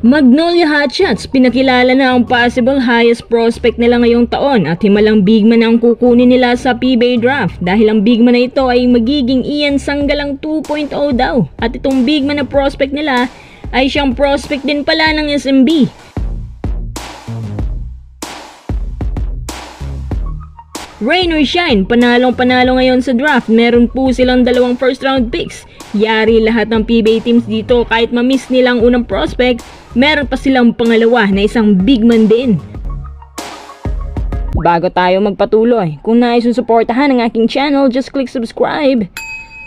Magnolia Hotshots, pinakilala na ang possible highest prospect nila ngayong taon at himalang bigman na ang kukunin nila sa PBA draft dahil ang bigman na ito ay magiging Ian Sanggalang 2.0 daw at itong bigman na prospect nila ay siyang prospect din pala ng SMB. Rain or shine, panalong-panalo ngayon sa draft. Meron po silang 2 first round picks. Yari lahat ng PBA teams dito kahit ma-miss nilang unang prospect, meron pa silang pangalawa na isang big man din. Bago tayo magpatuloy, kung nais yung suportahan ng aking channel, just click subscribe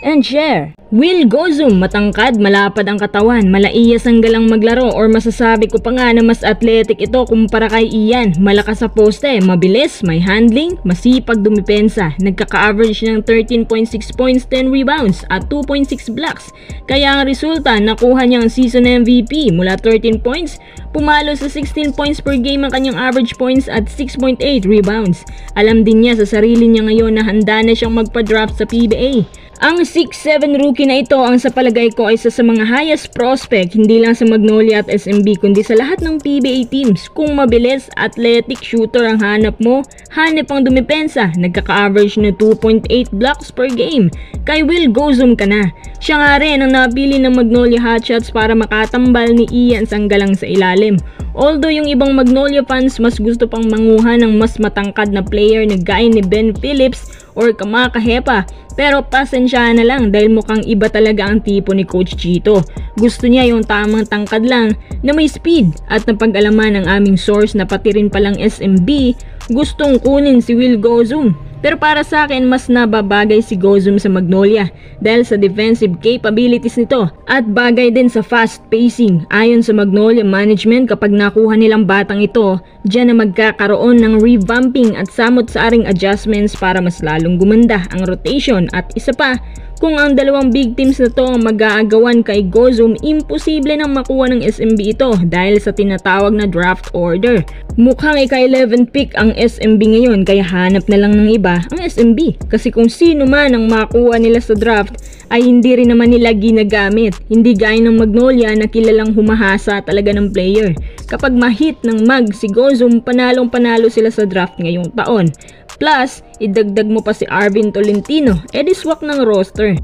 and share. Will Gozum, matangkad, malapad ang katawan, malaiyas ang galang maglaro or masasabi ko pa nga na mas athletic ito kumpara kay Ian. Malakas sa poste, mabilis, may handling, masipag dumipensa. Nagkaka-average ng 13.6 points, 10 rebounds at 2.6 blocks. Kaya ang resulta, nakuha niya ang season MVP mula 13 points, pumalo sa 16 points per game ang kanyang average points at 6.8 rebounds. Alam din niya sa sarili niya ngayon na handa na siyang magpa-draft sa PBA. Ang 6'7" rookie na ito ang sa palagay ko ay isa sa mga highest prospect hindi lang sa Magnolia at SMB kundi sa lahat ng PBA teams. Kung mabilis, athletic shooter ang hanap mo, hanap ang dumipensa, nagkaka-average na 2.8 blocks per game. Kay Will Gozum ka na. Siya nga rin ang napili ng Magnolia Hotshots para makatambal ni Ian Sanggalang sa ilalim. Although yung ibang Magnolia fans mas gusto pang manguha ng mas matangkad na player na gaya ni Ben Phillips or Kamakahepa, pero pasensya na lang dahil mukhang iba talaga ang tipo ni Coach Chito. Gusto niya yung tamang tangkad lang na may speed at napag-alaman ng aming source na pati rin palang SMB gustong kunin si Will Gozum. Pero para sa akin mas nababagay si Gozum sa Magnolia dahil sa defensive capabilities nito at bagay din sa fast pacing. Ayon sa Magnolia management, kapag nakuha nilang batang ito, diyan na magkakaroon ng revamping at samot-saring adjustments para mas lalong gumanda ang rotation. At isa pa, kung ang dalawang big teams na to ang mag-aagawan kay Gozum, imposible nang makuha ng SMB ito dahil sa tinatawag na draft order. Mukhang ika-11 pick ang SMB ngayon kaya hanap na lang ng iba ang SMB. Kasi kung sino man ang makuha nila sa draft ay hindi rin naman nila ginagamit. Hindi gaya ng Magnolia na kilalang humahasa talaga ng player. Kapag ma-hit ng mag si Gozum, panalong-panalo sila sa draft ngayong taon. Plus, idagdag mo pa si Arvin Tolentino, edi swak ng roster.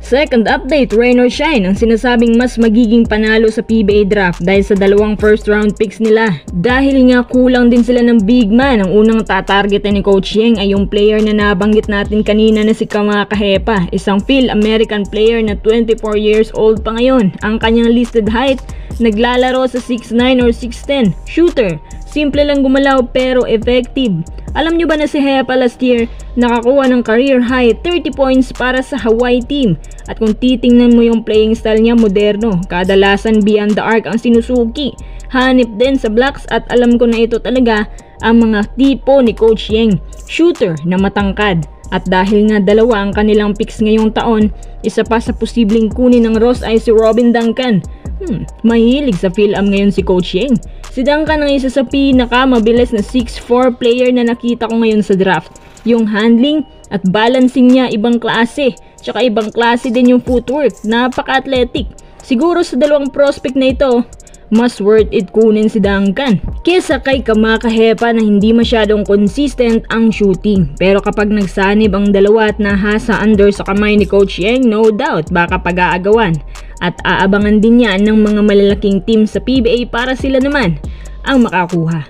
Second update, rain or shine, ang sinasabing mas magiging panalo sa PBA draft dahil sa 2 first round picks nila. Dahil nga kulang din sila ng big man, ang unang tatargetin ni Coach Yeng ay yung player na nabanggit natin kanina na si Kamakahepa, isang Phil-American player na 24 years old pa ngayon. Ang kanyang listed height, naglalaro sa 6'9 or 6'10, shooter. Simple lang gumalaw pero effective. Alam nyo ba na si Hepa last year nakakuha ng career high 30 points para sa Hawaii team? At kung titingnan mo yung playing style niya, moderno. Kadalasan beyond the arc ang sinusuki. Hanip din sa blocks at alam ko na ito talaga ang mga tipo ni Coach Yeng. Shooter na matangkad. At dahil nga 2 ang kanilang picks ngayong taon, isa pa sa posibleng kunin ng Ross ay si Robin Duncan. Mahilig sa Phil-Am ngayon si Coach Yeng. Si Duncan ang isa sa pinakamabilis na 6'4 player na nakita ko ngayon sa draft. Yung handling at balancing niya ibang klase. Tsaka ibang klase din yung footwork. Napaka-athletic. Siguro sa 2 prospect na ito, mas worth it kunin si Duncan kesa kay Kamakahepa na hindi masyadong consistent ang shooting. Pero kapag nagsanib ang 2 at nahasa under sa kamay ni Coach Yeng, no doubt baka pag-aagawan. At aabangan din yan ng mga malalaking team sa PBA para sila naman ang makakuha.